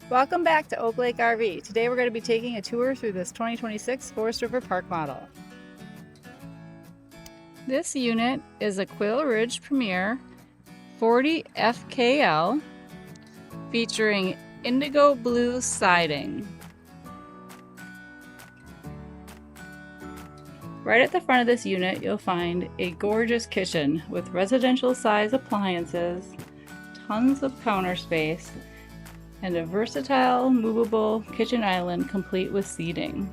Welcome back to Oak Lake RV. Today we're going to be taking a tour through this 2026 Forest River Park model. This unit is a Quailridge Premier 40 FKL featuring indigo blue siding. Right at the front of this unit you'll find a gorgeous kitchen with residential size appliances, tons of counter space, and a versatile movable kitchen island complete with seating.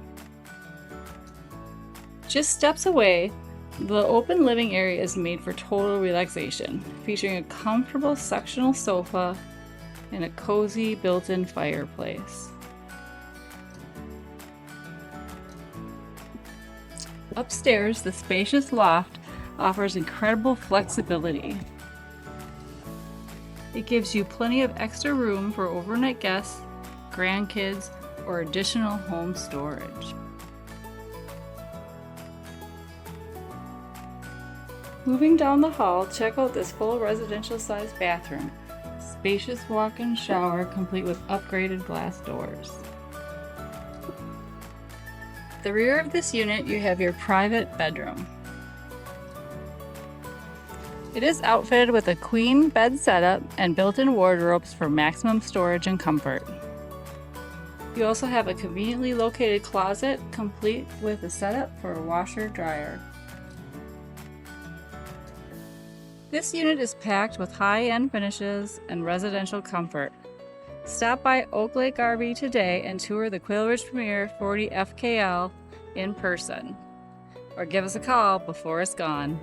Just steps away, the open living area is made for total relaxation, featuring a comfortable sectional sofa and a cozy built-in fireplace. Upstairs, the spacious loft offers incredible flexibility. It gives you plenty of extra room for overnight guests, grandkids, or additional home storage. Moving down the hall, check out this full residential size bathroom. Spacious walk-in shower complete with upgraded glass doors. At the rear of this unit, you have your private bedroom. It is outfitted with a queen bed setup and built-in wardrobes for maximum storage and comfort. You also have a conveniently located closet complete with a setup for a washer-dryer. This unit is packed with high-end finishes and residential comfort. Stop by Oak Lake RV today and tour the Quailridge Premier 40 FKL in person, or give us a call before it's gone.